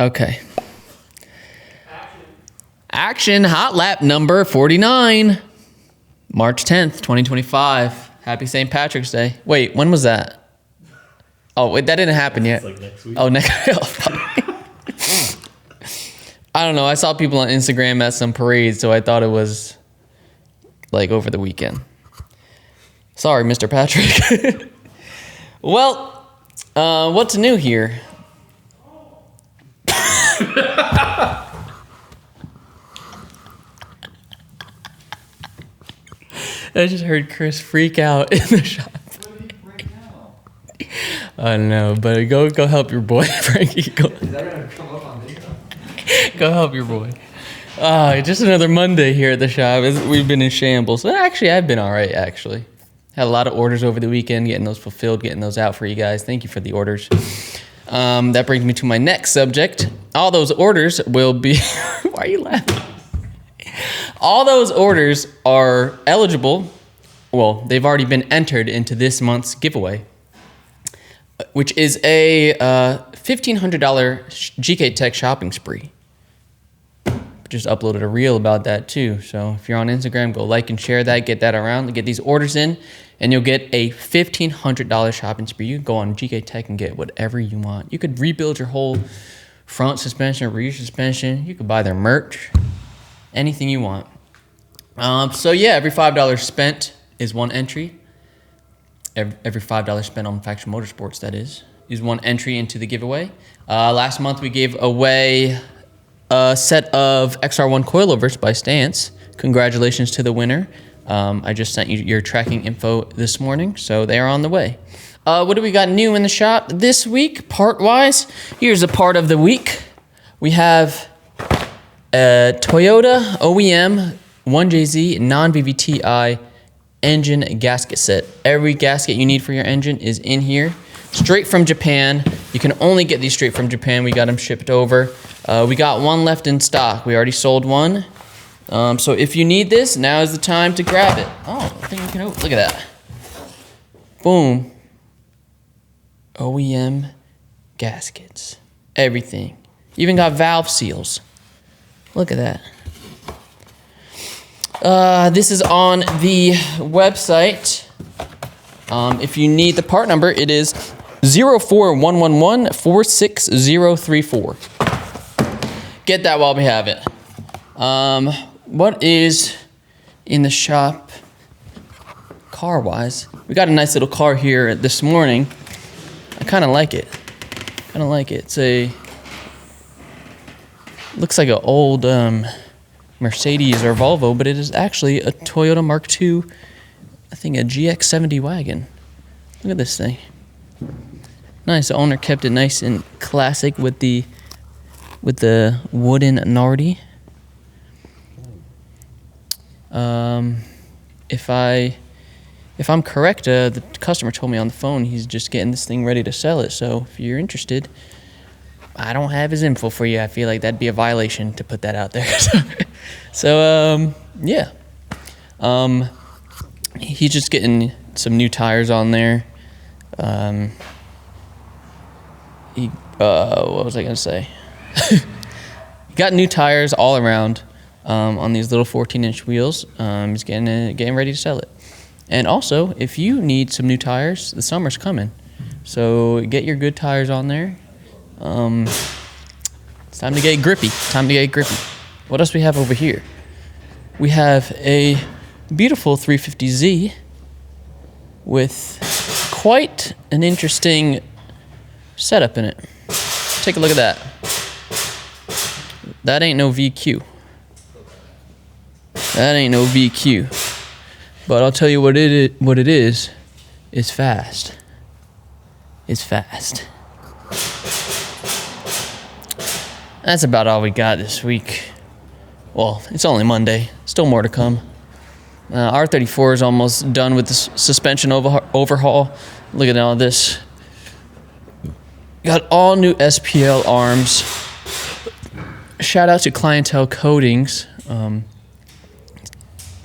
Okay. Action hot lap number 49. March 10th, 2025. Happy St. Patrick's Day. Wait, when was that? Oh, wait, that didn't happen yet. It's like next week. Oh, next. I don't know. I saw people on Instagram at some parades, so I thought it was like over the weekend. Sorry, Mr. Patrick. Well, what's new here? I just heard Chris freak out in the shop. What did he break out? I don't know, but go help your boy, Frankie. Go, Is that gonna come up on video? go help your boy. Just another Monday here at the shop. We've been in shambles. Well, actually, I've been all right, actually. Had a lot of orders over the weekend, getting those fulfilled, getting those out for you guys. Thank you for the orders. That brings me to my next subject. All those orders will be... Why are you laughing? All those orders are eligible. Well, they've already been entered into this month's giveaway, which is a $1,500 GK Tech shopping spree. Just uploaded a reel about that too. So if you're on Instagram, go like and share that, get that around, get these orders in, and you'll get a $1,500 shopping spree. You can go on GK Tech and get whatever you want. You could rebuild your whole front suspension, rear suspension. You could buy their merch, anything you want. So yeah, every $5 spent is one entry. Every $5 spent on Faction Motorsports, that is one entry into the giveaway. Last month we gave away a set of XR1 coilovers by Stance. Congratulations to the winner. I just sent you your tracking info this morning, so they are on the way. What do we got new in the shop this week, part-wise? Here's a part of the week. We have a Toyota OEM 1JZ non-VVTi engine gasket set. Every gasket you need for your engine is in here. Straight from Japan. You can only get these straight from Japan. We got them shipped over. We got one left in stock. We already sold one. So if you need this, now is the time to grab it. Oh, I think we can open. Look at that. Boom. OEM gaskets. Everything. Even got valve seals. Look at that. This is on the website. If you need the part number, it is 04111-46034. Get that while we have it. What is in the shop car-wise? We got a nice little car here this morning. I kind of like it. It's looks like an old Mercedes or Volvo, but it is actually a Toyota Mark II, I think a GX70 wagon. Look at this thing. Nice. The owner kept it nice and classic with the wooden Nardi. If I'm correct, the customer told me on the phone he's just getting this thing ready to sell it. So if you're interested, I don't have his info for you. I feel like that'd be a violation to put that out there. Yeah. He's just getting some new tires on there. What was I gonna say? Got new tires all around on these little 14-inch wheels. He's getting ready to sell it. And also, if you need some new tires, the summer's coming. So get your good tires on there. It's time to get grippy. What else we have over here? We have a beautiful 350Z with quite an interesting setup in it. Take a look at that. That ain't no VQ. But I'll tell you what it is. It's fast. That's about all we got this week. Well, it's only Monday. Still more to come. R34 is almost done with the suspension overhaul. Look at all this. Got all new SPL arms. Shout out to Clientele Coatings.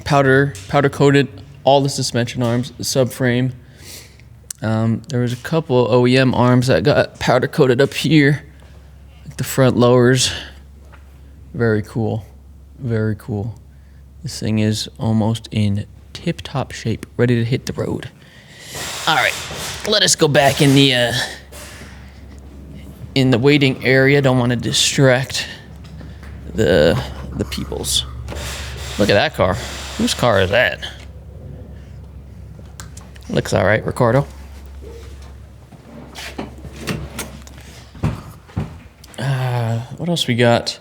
Powder coated all the suspension arms, the subframe. There was a couple OEM arms that got powder coated up here. The front lowers. Very cool. Very cool. This thing is almost in tip-top shape, ready to hit the road. All right, let us go back in the waiting area. Don't want to distract the peoples. Look at that car. Whose car is that? Looks all right, Ricardo. What else we got?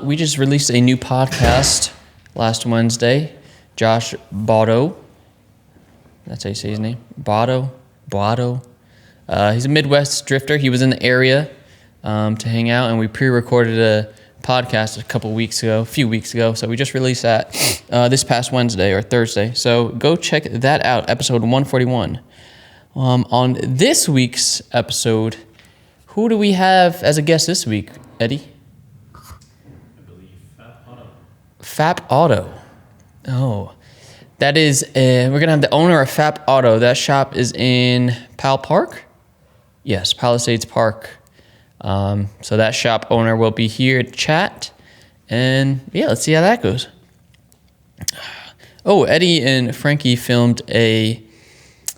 We just released a new podcast last Wednesday. Josh Botto. That's how you say his name. Botto. He's a Midwest drifter. He was in the area to hang out, and we pre-recorded a podcast a few weeks ago. So we just released that this past Wednesday or Thursday. So go check that out, episode 141. On this week's episode, who do we have as a guest this week, Eddie? I believe Fap Auto. Fap Auto. Oh, that is, we're going to have the owner of Fap Auto. That shop is in Pal Park? Yes, Palisades Park. So that shop owner will be here to chat. And yeah, let's see how that goes. Oh, Eddie and Frankie filmed a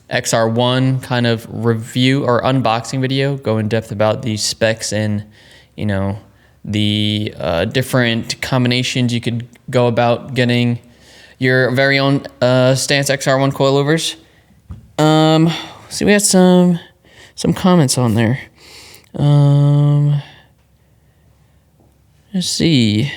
XR1 kind of review or unboxing video, go in depth about the specs and, the different combinations you could go about getting your very own Stance XR1 coilovers. So we had some comments on there. Let's see.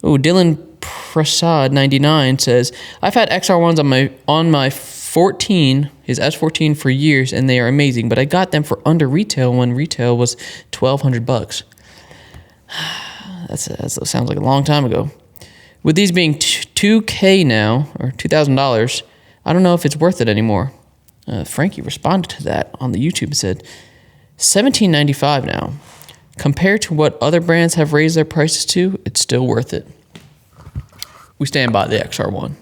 Oh, Dylan Prasad 99 says, I've had XR1s on my 14, his S14 for years, and they are amazing, but I got them for under retail when retail was $1,200. That sounds like a long time ago. With these being $2K now, or $2,000, I don't know if it's worth it anymore. Frankie responded to that on the YouTube and said, $17.95 now. Compared to what other brands have raised their prices to, it's still worth it. We stand by the XR1.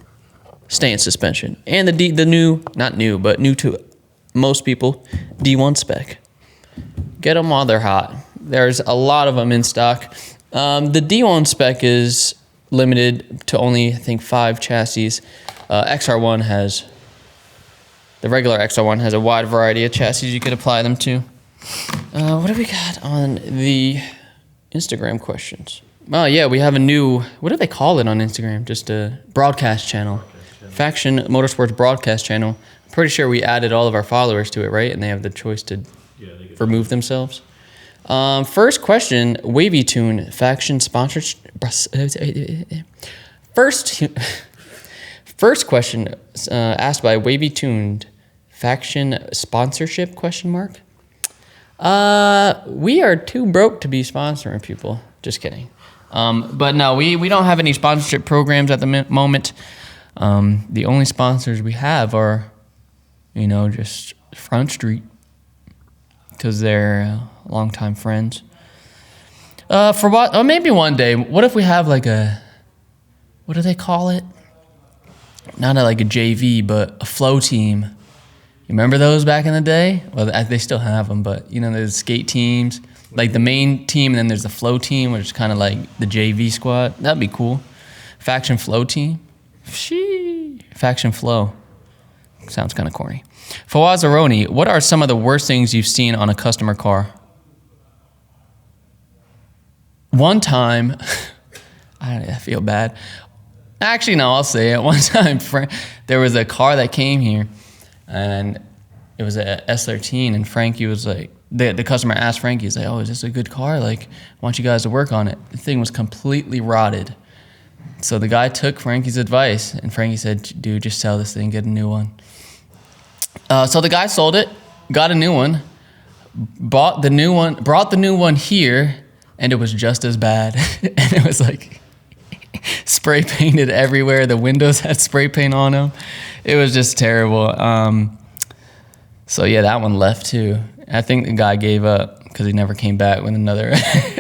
Stance suspension. And the new, not new, but new to most people, D1 spec. Get them while they're hot. There's a lot of them in stock. The D1 spec is limited to only, I think, 5 chassis. XR1 has, the regular XR1 has a wide variety of chassis you could apply them to. What have we got on the Instagram questions? Oh, yeah, we have a new, what do they call it on Instagram? Just a broadcast channel. Faction Motorsports broadcast channel. I'm pretty sure we added all of our followers to it, right? And they have the choice to remove themselves. First question, Wavy Tune, Faction sponsorship. First question asked by Wavy Tuned, Faction sponsorship, question mark? We are too broke to be sponsoring people. Just kidding. But no, we don't have any sponsorship programs at the moment. The only sponsors we have are, just Front Street, because they're longtime friends. For what? Maybe one day. What if we have like what do they call it? Not like a JV, but a flow team. You remember those back in the day? Well, they still have them, but there's skate teams, like the main team, and then there's the flow team, which is kind of like the JV squad. That'd be cool. Faction flow team. Faction flow. Sounds kind of corny. Fawaz Aroni, what are some of the worst things you've seen on a customer car? One time, I feel bad. Actually, no, I'll say it. One time, there was a car that came here, and it was a S13, and Frankie was like, the customer asked Frankie, he's like, oh, is this a good car? Like, I want you guys to work on it. The thing was completely rotted. So the guy took Frankie's advice, and Frankie said, dude, just sell this thing, get a new one. So the guy sold it, got a new one, brought the new one here, and it was just as bad. And it was like spray painted everywhere. The windows had spray paint on them. It was just terrible. So yeah, that one left too. I think the guy gave up because he never came back with another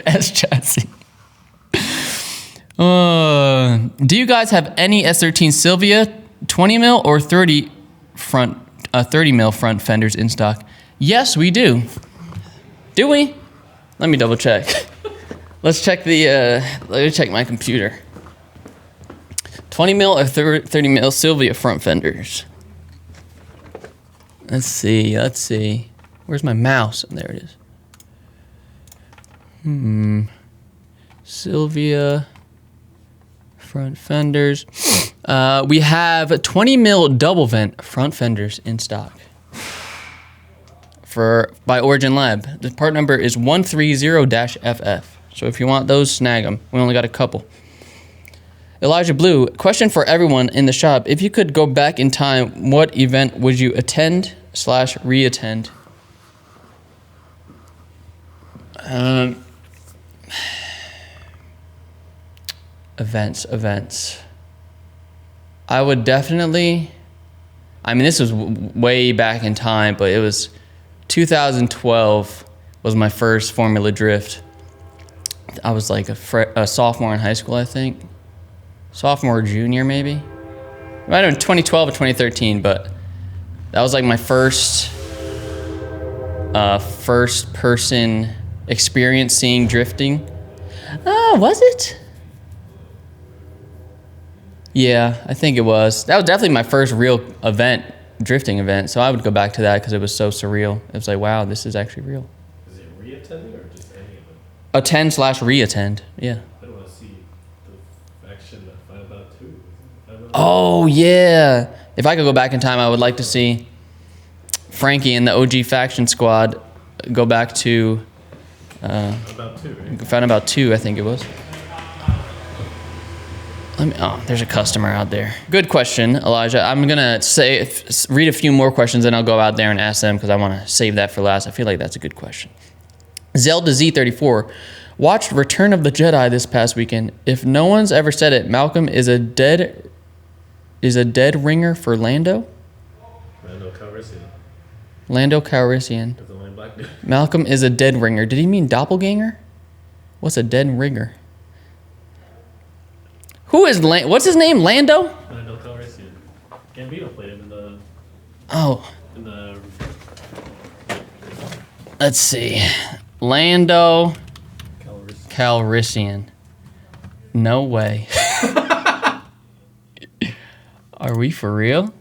S chassis. Do you guys have any S13 Sylvia 20 mil or 30 mil front fenders in stock? Yes, we do. Do we? Let Let me double check. Let's check let me check my computer. 20 mil or 30 mil Sylvia front fenders. Let's see. Where's my mouse? There it is. Sylvia front fenders. We have 20 mil double vent front fenders in stock. By Origin Lab. The part number is 130-FF. So if you want those, snag them. We only got a couple. Elijah Blue, question for everyone in the shop. If you could go back in time, what event would you attend/re-attend? Events. I would definitely, this was way back in time, but it was 2012 was my first Formula Drift. I was like a sophomore in high school, I think. Sophomore or junior, maybe. It might have been 2012 or 2013, but that was like my first person experience seeing drifting. Was it? Yeah, I think it was. That was definitely my first real drifting event. So I would go back to that because it was so surreal. It was like, wow, this is actually real. Is it re-attending or just any of them? Attend/re-attend, yeah. I don't want to see the faction that fight about two. Oh, yeah. If I could go back in time, I would like to see Frankie and the OG faction squad go back to... about two, right? Found about two, I think it was. There's a customer out there. Good question, Elijah. I'm going to read a few more questions, and I'll go out there and ask them because I want to save that for last. I feel like that's a good question. Zelda Z34 watched Return of the Jedi this past weekend. If no one's ever said it, Malcolm is a dead ringer for Lando? Lando Calrissian. That's the only black dude. Malcolm is a dead ringer. Did he mean doppelganger? What's a dead ringer? What's his name? Lando? Lando Calrissian. Gambino played him in the... Oh. In the... Let's see. Lando Calrissian. Calrissian. No way. Are we for real?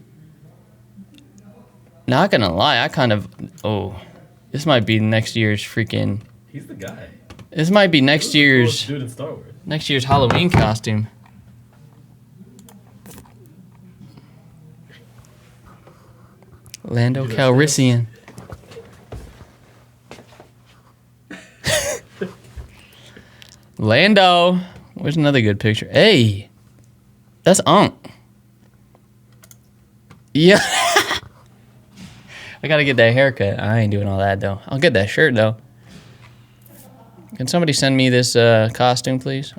Not gonna lie, this might be next year's freaking... He's the guy. This might be next year's... Dude in Star Wars. Next year's Halloween costume. Lando Calrissian. Lando. Where's another good picture? Hey. That's Unc. Yeah. I gotta get that haircut. I ain't doing all that though. I'll get that shirt though. Can somebody send me this costume, please?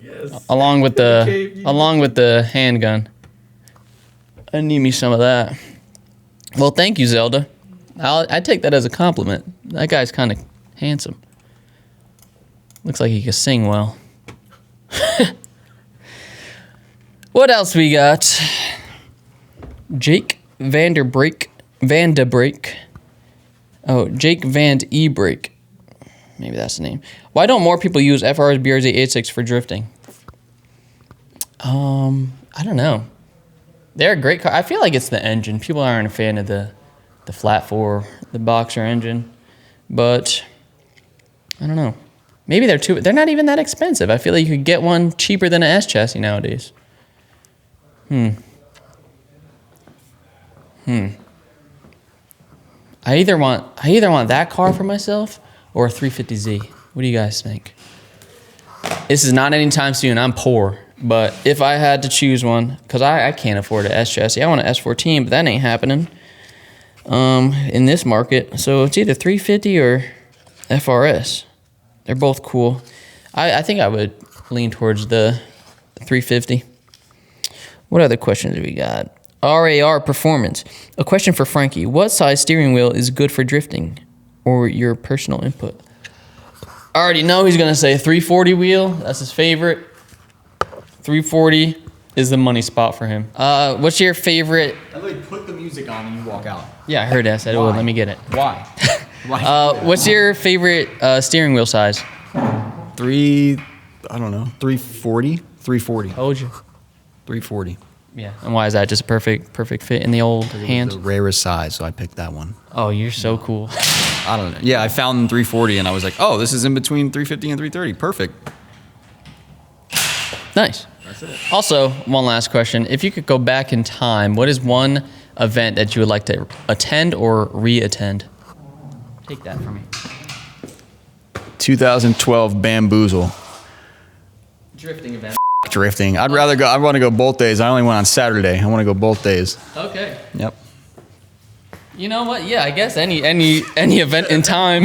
Yes. Along with the handgun. I need me some of that. Well, thank you, Zelda. I take that as a compliment. That guy's kind of handsome. Looks like he can sing well. What else we got? Jake Vanderbrake. Oh, Jake Van Ebrake. Maybe that's the name. Why don't more people use FR's BRZ86 for drifting? I don't know. They're a great car. I feel like it's the engine. People aren't a fan of the flat four, the boxer engine. But I don't know. Maybe they're not even that expensive. I feel like you could get one cheaper than an S chassis nowadays. I either want that car for myself or a 350Z. What do you guys think? This is not anytime soon. I'm poor. But if I had to choose one, because I can't afford an S chassis. I want an S14, but that ain't happening in this market. So it's either 350 or FRS. They're both cool. I think I would lean towards the 350. What other questions do we got? RAR Performance. A question for Frankie. What size steering wheel is good for drifting? Or your personal input? I already know he's going to say 340 wheel. That's his favorite. 340 is the money spot for him. What's your favorite? I like put the music on and you walk out. Yeah, I heard that. I said, well, let me get it. Why? What's your favorite steering wheel size? 340. 340. Told you. 340. Yeah. And why is that? Just a perfect fit in the old hand? The rarest size, so I picked that one. Oh, you're so cool. I don't know. Yeah, I found 340 and I was like, oh, this is in between 350 and 330. Perfect. Nice. That's it. Also, one last question. If you could go back in time, what is one event that you would like to attend or re-attend? Take that from me. 2012 Bamboozle. Drifting event. Drifting. I want to go both days. I only went on Saturday. I want to go both days. Okay. Yep. You know what? Yeah, I guess any event in time.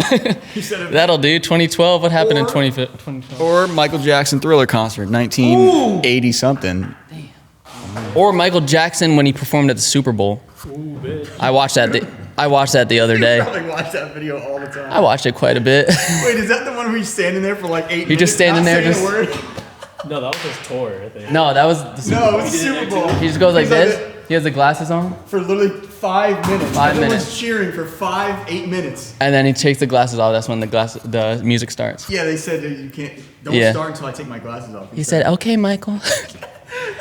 That'll do. 2012. What happened in 2012? Or Michael Jackson Thriller concert, 1980 something. Or Michael Jackson when he performed at the Super Bowl. I watched that the other day. You probably watch that video all the time. I watched it quite a bit. Wait, is that the one where he's standing there for like 8 minutes? You're just standing there, just. No, that was his tour, I think. No, that was the Super Bowl. No, it was the Super Bowl. He just goes like He's this. He has the glasses on, For literally 5 minutes. 5 Everyone's minutes. cheering for 8 minutes. and then he takes the glasses off. That's when the music starts. Yeah, they said you can't. Don't Yeah. start until I take my glasses off. He said, "Okay, Michael." and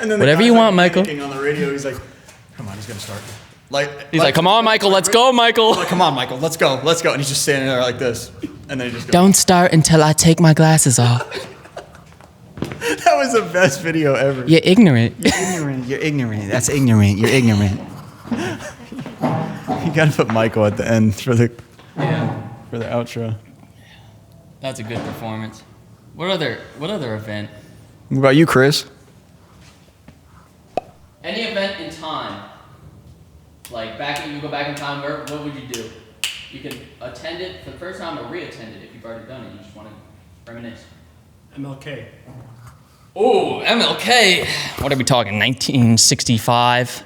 then the whatever guy's you like want, Michael. panicking on the radio, he's like, "Come on, he's gonna start." He's like, "Come on, Michael, let's go, Michael." Like, come on, Michael, let's go, let's go. And he's just standing there like this, and then he just goes. Don't start until I take my glasses off. That was the best video ever. You're ignorant. You're ignorant. You're ignorant. That's ignorant. You're ignorant. You gotta put Michael at the end for the outro. That's a good performance. What other event? What about you, Chris? Any event in time. Like you go back in time, what would you do? You can attend it for the first time or re-attend it if you've already done it. You just want to reminisce. MLK. Oh, MLK. What are we talking? 1965,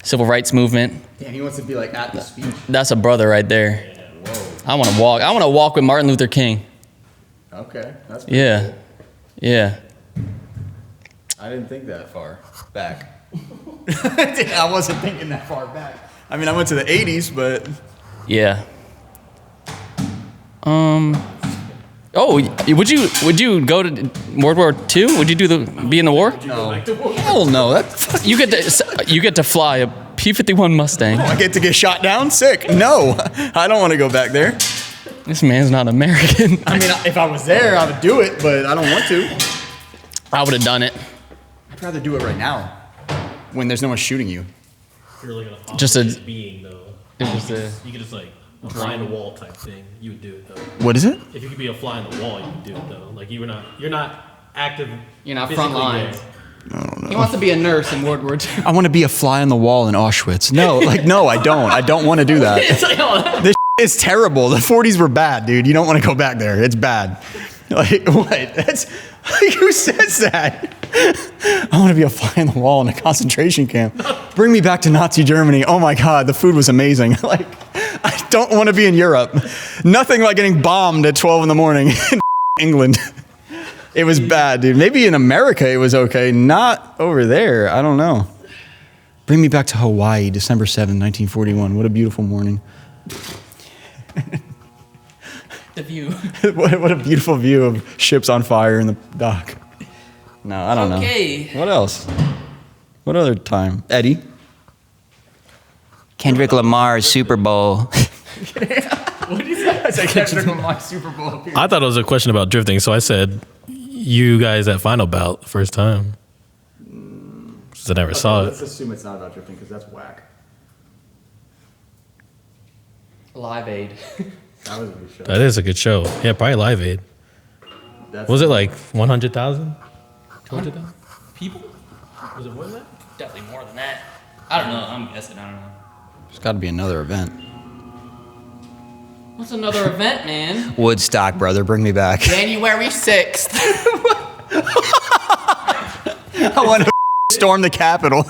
civil rights movement. Yeah, he wants to be like at the speech. That's a brother right there. Yeah, whoa. I want to walk. I want to walk with Martin Luther King. Okay, that's Yeah, yeah. I didn't think that far back. I wasn't thinking that far back. I mean, I went to the 80s, but Yeah. Oh, would you go to World War II? Would you be in the war? no. Hell no. That You get to fly a P-51 Mustang. I get to get shot down. Sick. No, I don't want to go back there. This man's not American. I mean, if I was there, I would do it, but I don't want to. I would have done it. I'd rather do it right now, when there's no one shooting you. You're like an Just a- omniscient being, though. It's just You could just like a fly in the wall type thing. You would do it though. What is it? If you could be a fly in the wall, you would do it though. Like you're not active. You're not physically front line. there. He wants to be a nurse in World War II. I want to be a fly on the wall in Auschwitz. No, no, I don't. I don't want to do that. It's like, oh, This is terrible. The 40s were bad, dude. You don't want to go back there. It's bad. Like, what? That's who says that? I want to be a fly on the wall in a concentration camp. Bring me back to Nazi Germany. Oh my God, the food was amazing. Like, I don't want to be in Europe. Nothing like getting bombed at 12 in the morning in England. It was bad, dude. Maybe in America it was okay. Not over there. I don't know. Bring me back to Hawaii, December 7th, 1941. What a beautiful morning. the view. What a beautiful view of ships on fire in the dock. No, I don't Okay. know. What else? What other time? Eddie? Kendrick Lamar's Super Bowl. What did you say? I said Kendrick Lamar's Super Bowl appearance. I thought it was a question about drifting, so I said, "You guys at Final Bout first time." Because I never saw Let's it. assume it's not about drifting because that's whack. Live Aid. That was a good show. That is a good show. Yeah, probably Live Aid. That's Was it like 100,000? 200,000? People? Was it more than that? Definitely more than that. I don't know. I'm guessing. I don't know. There's got to be another event. What's another event, man? Woodstock, brother. Bring me back. January 6th. I want to storm the Capitol.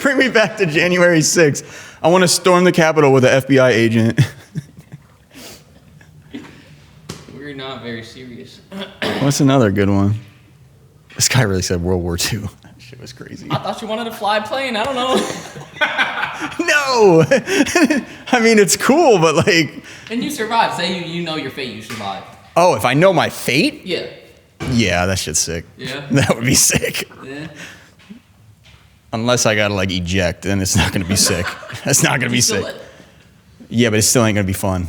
Bring me back to January 6th. I want to storm the Capitol with an FBI agent. We're not very serious. What's another good one? This guy really said World War II. That shit was crazy. I thought you wanted to fly a plane. I don't know. No! I mean, it's cool, but like, And you survive. Say you know your fate, you survive. Oh, if I know my fate? Yeah. Yeah, that shit's sick. Yeah? That would be sick. Yeah. Unless I gotta like eject, then it's not gonna be sick. That's not gonna be sick. Yeah, but it still ain't gonna be fun.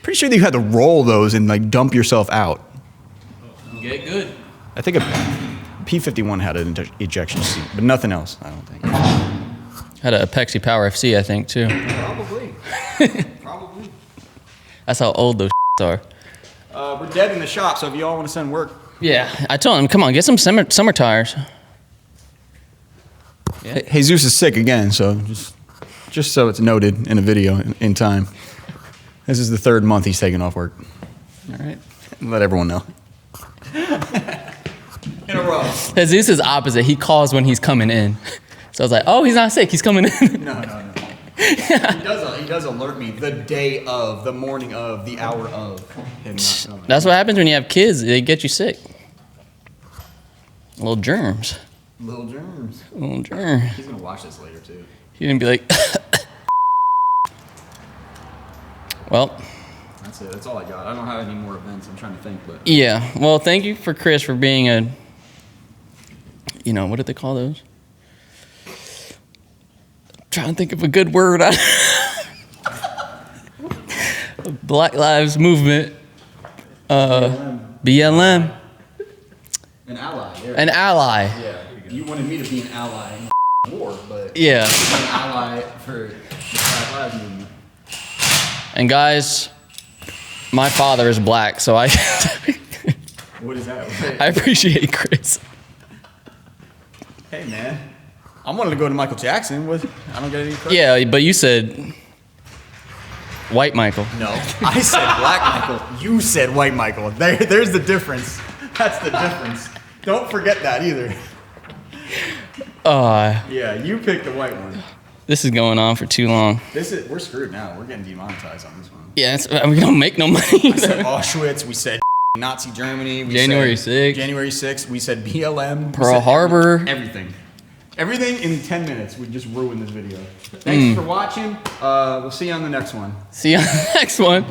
Pretty sure that you had to roll those and like dump yourself out. Get good. I think a P-51 had an ejection seat, but nothing else, I don't think. Had a Pepsi Power FC, I think, too. Probably. Probably. That's how old those are. We're dead in the shop, so if you all want to send work. Yeah, I told him, come on, get some summer tires. Yeah. Jesus is sick again, so just so it's noted in a video in time. This is the 3rd month he's taking off work. All right, let everyone know. In a row. Jesus is opposite. He calls when he's coming in. So I was like, oh, he's not sick. He's coming in. No. He does alert me the day of, the morning of, the hour of him not coming. That's what happens when you have kids. They get you sick. Little germs. Little germs. Little germs. He's gonna watch this later too. He didn't be like, well. That's it. That's all I got. I don't have any more events. I'm trying to think, but Yeah. Well, thank you for Chris for being a, what did they call those? Trying to think of a good word. Black Lives Movement. BLM. an ally. Yeah. An ally. Yeah. You wanted me to be an ally in the war, but Yeah. an ally for the Black Lives Movement. And guys, my father is black, so I What is that? I appreciate Chris. Hey man, I wanted to go to Michael Jackson. I don't get any credit. Yeah, but you said white Michael. No, I said black Michael. You said white Michael. There's the difference. That's the difference. Don't forget that either. Yeah, you picked the white one. This is going on for too long. We're screwed now. We're getting demonetized on this one. Yeah, we don't make no money I either. said Auschwitz. We said Nazi Germany. We January said 6th. January 6th. We said BLM. Pearl Harbor. Everything. Everything in 10 minutes. We just ruined this video. Thanks for watching. We'll see you on the next one. See you on the next one.